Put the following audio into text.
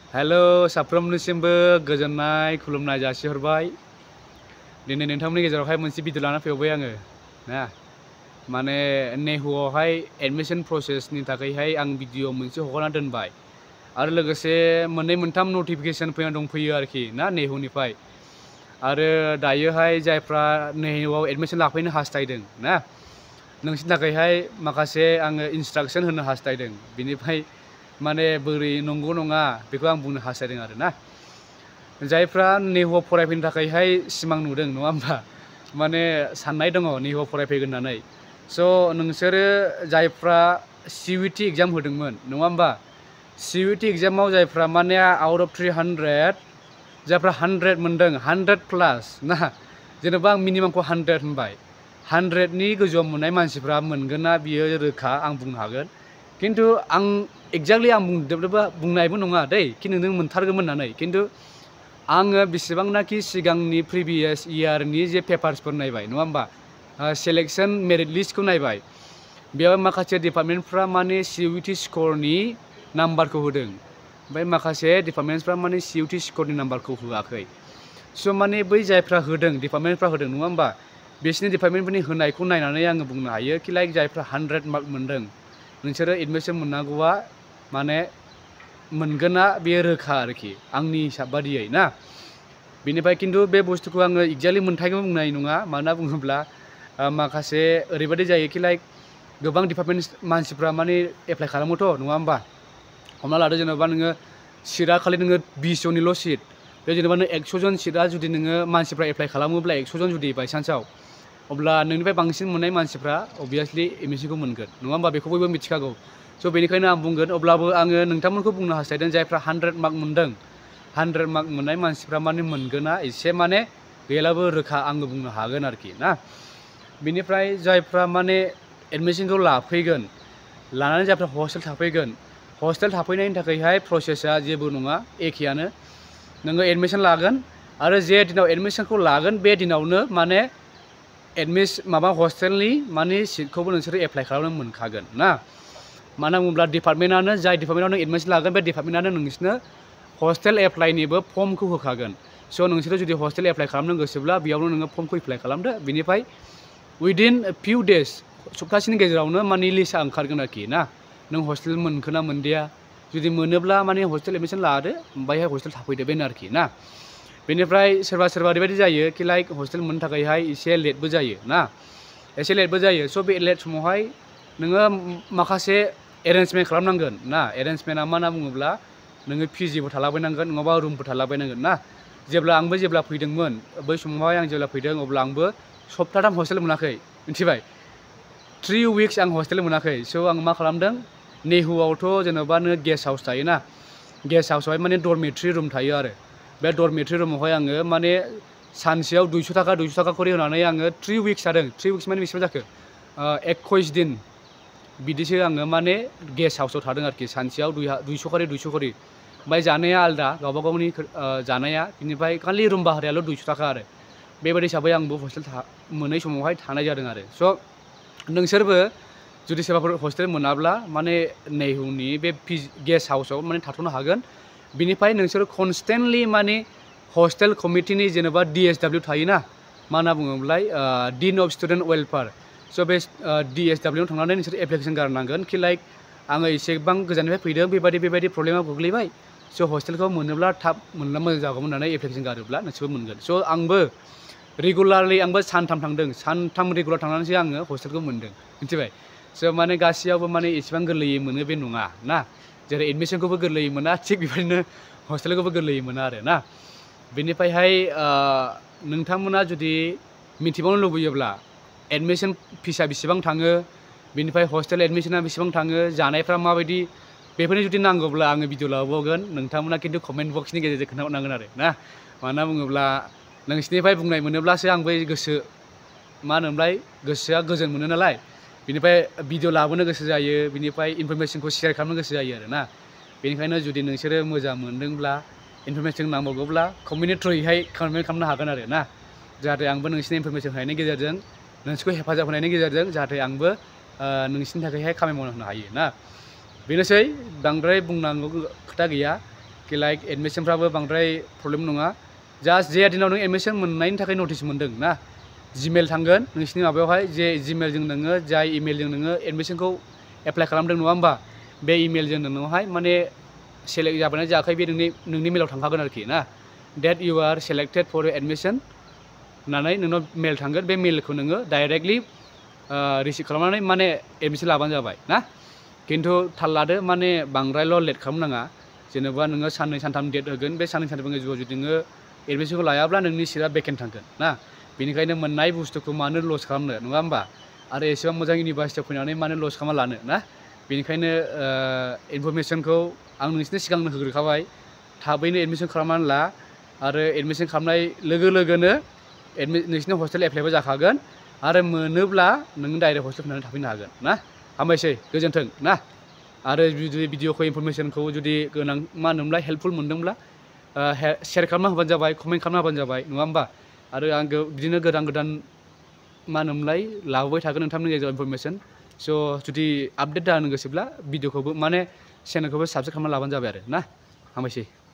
Hello साफ्रोमनिसिमबो गोजोननाय खुलुमनाय जासिहरबाय। दिनै नोंथांमोननि गेजेरावहाय मोनसे भिडिअ लाना फैबाय आङो ना। माने नेहुआवहाय एडमिशन प्रसेसनि थाखायहाय आं भिडिअ मोनसे हगारना दोनबाय आरो लोगोसे मोननै मोनथाम नटिफिकेशन फैना दंफैयो आरोखि ना नेहुनिफ्राय। आरो दायोहाय जायफ्रा नेहुआव एडमिशन लाफैनो हास्थायदों ना, नोंसिनि थाखायहाय माखासे आङो इन्सट्राक्शन होनो हास्थायदों। बिनिफ्राय माने बोरै नंगौ नङा बेखौ आं बुंनो हास्थायदों आरो ना। जायफ्रा नेहुआव फरायफैनो थाखायहाय सिमां नुदों नङा होमबा, माने साननाय दङ नेहुआव फरायफैगोन होननानै। स' नोंसोरो जायफ्रा CUET एग्जाम होदोंमोन नङा होमबा, CUET एग्जामाव जायफ्रा माने आउट अफ 300 जायफ्रा 100 मोनदों, 100 प्लास ना, जेनेबा आं मिनिमामखौ 100 होनबाय, 100नि गोजौआव मोननाय मानसिफ्रा मोनगोन ना बियो रोखा, आं बुंनो हागोन। खिन्थु आं एक्जेक्टलि आं बुंनायबो नङा दै खिन्थु नों मोनथारगौमोन होननानै। खिन्थु आङो बेसेबांनाखि सिगांनि प्रिभियास इयारनि जे पेपार्सफोर नायबाय नङा होमबा, सेलेक्शन मेरिट लिस्टखौ नायबाय, बेयाव माखासे डिपार्टमेन्टफ्रा माने CUET स्करनि नाम्बारखौ होदों, ओमफ्राय माखासे डिपार्टमेन्टफ्रा माने CUET स्करनि नाम्बारखौ होआखै। स' माने बै जायफ्रा होदों, डिपार्टमेन्टफ्रा होदों नङा होमबा, बिसोरनि डिपार्टमेन्टफोरनि होनायखौ नायनानै आङो बुंनो हायो कि लाइक जायफ्रा 100 मार्क मोनदों नोंसोरो एडमिशन मोननांगौआ माने मोनगोना बेयो रोखा आरोखि आंनि हिसाब बादियै ना। बेनिफ्राय खिन्थु बे बुस्थुखौ आङो एक्जेक्टलि मोनथायखौ बुंनाय नङा। मानो बुङोब्ला माखासे ओरैबायदि जायो कि लाइक गोबां डिपार्टमेन्ट मानसिफ्रा माने एप्लाइ खालामोथ' नङा होमबा। हमना लादो जेनेबा नोङो सिटआ खालि नोङो 20 जननिल' सिट, बे जेनेबा नों 100 जन सिटआ जुदि नोङो मानसिफ्रा एप्लाइ खालामोब्ला 100 जन जुदि बाइसान्सआव, अब्ला नोंनिफ्राय बांसिन मोननाय मानसिफ्रा अबभियासलि एडमिशनखौ मोनगोन नङा होमबा, बेखौ बयबो मिथिखागौ। स' बेनिखायनो आं बुंगोन, अब्लाबो आङो नोंथांमोनखौ बुंनो हास्थायदों जायफ्रा 100 मार्क मोनदों, 100 मार्क मोननाय मानसिफ्रा माने मोनगोना एसे माने गैयालाबो रोखा आङो बुंनो हागोन आरोखि ना। बिनिफ्राय जायफ्रा माने एडमिशनखौ लाफैगोन, लानानै जायफ्रा हस्टेल थाफैगोन, हस्टेल थाफैनायनि थाखायहाय प्रसेसा जेबो नङा, एखेयानो। नोङो एडमिशन लागोन आरो जे दिनाव एडमिशनखौ लागोन बे दिनावनो माने हस्टेलनि माने सिटखौबो नोंसोरो एप्लाइ खालामनो मोनखागोन ना। मानो बुङोब्ला डिपार्टमेन्टआनो, जाय डिपार्टमेन्टआव नों एडमिशन लागोन बे डिपार्टमेन्टआनो नोंसोरनो हस्टेल एप्लाइनिबो फर्मखौ होखागोन। स' नोंसोरो जुदि हस्टेल एप्लाइ खालामनो गोसोब्ला बेयावनो नोङो फर्मखौ एप्लाइ खालामदो। बिनिफ्राय उइदिन फिउ डेज, सप्तासेनि गेजेरावनो माने लिस्टआ ओंखारगोन आरोखि ना, नों हस्टेल मोनखो ना मोनदिया। जुदि मोनोब्ला माने हस्टेल एडमिशन लादो, ओमफ्रायहाय हस्टेल थाफैदो, बेनो आरोखि ना। बेनिफ्राय सोरबा सोरबा ओरैबायदि जायो कि लाइक हस्टेल मोननो थाखायहाय एसे लेटबो जायो ना, एसे लेटबो जायो। स' बे लेट समावहाय नोङो माखासे एरेन्जमेन्ट खालामनांगोन ना। एरेन्जमेन्टआ मा होनना बुङोब्ला नोङो PGबो थालाबायनांगोन नङाबा रुमबो थालाबायनांगोन ना। जेब्ला फैदोंमोन बै समावहाय आं जेब्ला फैदों अब्ला आंबो सप्ताथाम हस्टेल मोनाखै, मिथिबाय। 3 उइक्स आं हस्टेल मोनाखै। स' आं मा खालामदों, नेहुआवथ' जेनेबा नोङो गेस्ट हाउस थायोना, गेस्ट हाउसआवहाय माने डरमेट्रि रुम थायो आरो बे डरमेट्रि रुमावहाय आङो माने सानसेयाव 200 थाखा खरि होनानै आङो 3 उइक्स थादों। 3 उइक्स माने बेसेबां जाखो, 21 दिन बिदिसो आङो माने गेस्ट हाउसआव थादों आरोखि। सानसेयाव 200 खरि, ओमफ्राय जानाया आलदा गावबा गावनि जानाया। बिनिफ्राय खालि रुम भारायाल' 200 थाखा आरो बेबायदि हिसाबै आंबो हस्टेल मोनै समावहाय थानाय जादों आरो। स' नोंसोरबो जुदि सोरबाफोर हस्टेल मोनाब्ला माने नेहुनि बे गेस्ट हाउसआव माने थाथ'नो हागोन। बिनिफ्राय नोंसोर कनस्टेन्टलि माने हस्टेल कमिटिनि जेनेबा DSW थायोना, मा होनना बुङोब्लाय डिन अफ स्टुडेन्ट वेलफेयार। स' बे DSW आव थांनानै नोंसोर एप्लिकेसन गारनांगोन कि लाइक आङो एसेबां गोजाननिफ्राय फैदों, बेबायदि प्रब्लेमाव गोग्लैबाय। स' हस्टेलखौ मोनोब्ला थाब मोनब्ला मोजां जागौमोन होननानै एप्लिकेसन गारोब्ला नोंसोरबो मोनगोन। स' आंबो रेगुलारलि सानथाम थांदों, सानथाम रेगुलार थांनानैसो आङो हस्टेलखौ मोनदों, मिथिबाय। स' माने गासैयावबो माने एसेबां गोरलैयै मोनो बे नङा ना। जेरै एडमिशनखौबो गोरलैयै मोना, थिग बेबायदिनो हस्टेलखौबो गोरलैयै मोना आरो ना। बेनिफ्रायहाय नोंथांमोना जुदि मिथिबावनो लुबैयोब्ला एडमिशन फिसा बेसेबां थाङो, बेनिफ्राय हस्टेल एडमिशना बेसेबां थाङो, जानायफ्रा माबायदि, बेफोरनि जुदि नांगौब्ला आङो भिडिअ लाबावगोन। नोंथांमोना खिन्थु कमेन्ट बक्सनि गेजेरजों खोन्थाहरनांगोन आरो ना। मानो बुङोब्ला नोंसिनिफ्राय बुंनाय मोनोब्लासो आंबो गोसोआ गोजोन मोनो नालाय। बिनिफ्राय भिडिअ लाबोनो गोसो जायो, बिनिफ्राय इनफरमेसनखौ शेयार खालामनो गोसो जायो आरो ना। बेनिखायनो जुदि नोंसोरो मोजां मोनदोंब्ला, इनफरमेसन नांबावगौब्ला कमेन्टनि थ्रुयैहाय कमेन्ट खालामनो हागोन आरो ना। जाहाथे आंबो नोंसिनि इनफरमेसन होनायनि गेजेरजों, नोंसोरखौ हेफाजाब होनायनि गेजेरजों जाहाथे आंबो नोंसिनि थाखायहाय खामानि मावनो हायो ना। बेनोसै, बांद्राय बुंनांगौ खोथा गैया। कि लाइक एडमिशनफ्राबो बांद्राय प्रब्लेम नङा जास्ट जे दिनाव नों एडमिशन मोननायनि थाखाय नटिस मोनदों ना जिमेल थांगोन नोंसिनि माबायावहाय जे जिमेलजों नोङो जाय इमेलजों नोङो एडमिशनखौ एप्लाइ खालामदों नङा होमबा बे इमेलजों नोंनावहाय माने सेलेक्ट जाबायना जायाखै बे नोंनि मेलाव थांखागोन आरोखि ना डेट इउ आर सेलेक्टेड फर एडमिशन होननानै नोंनाव मेल थांगोन बे मेलखौ नोङो डाइरेक्टलि रिसिभ खालामनानै माने एडमिशन लाबानो जाबाय ना खिन्थु थाल लादो माने बांद्रायल' लेट खालामनाङा जेनेबा नोङो साननै सानथाम डेट होगोन बे साननै सानथामनि गेजेराव जुदि नोङो एडमिशनखौ लायाब्ला नोंनि सिटआ भेकेन्ट थांगोन ना बेनिखायनो मोननाय बुस्थुखौ मानो लस खालामनो नङा होमबा आरो एसेबां मोजां इउनिभारसिटियाव फैनानै मानो लस खालामना लानो ना बेनिखायनो इनफरमेसनखौ आं नोंसिनो सिगांनो होग्रोखाबाय थाबैनो एडमिशन खालामनानै ला आरो एडमिशन खालामनाय लोगो लोगोनो नोंसिनि हस्टेल एप्लाइबो जाखागोन आरो मोनोब्ला नों डाइरेक्ट हस्टेल फैनानै थाफैनो हागोन ना हामबायसै गोजोन्थों ना आरो जुदि भिडिअखौ इनफरमेसनखौ जुदि गोनां मा होनोमोनलाय हेल्पफुल मोनदोंब्ला शेयार खालामना होबानो जाबाय कमेन्ट खालामना होबानो जाबाय नङा होमबा आरो आं बिदिनो गोदान गोदान मा होनोमोनलाय लाबोबाय थागोन नोंथांमोननि गेजेराव इनफरमेसन स' जुदि आपडेट जानो गोसोब्ला भिडिअखौबो माने चेनेलखौबो साबस्क्राइब खालामना लाबानो जाबाय आरो ना हामबायसै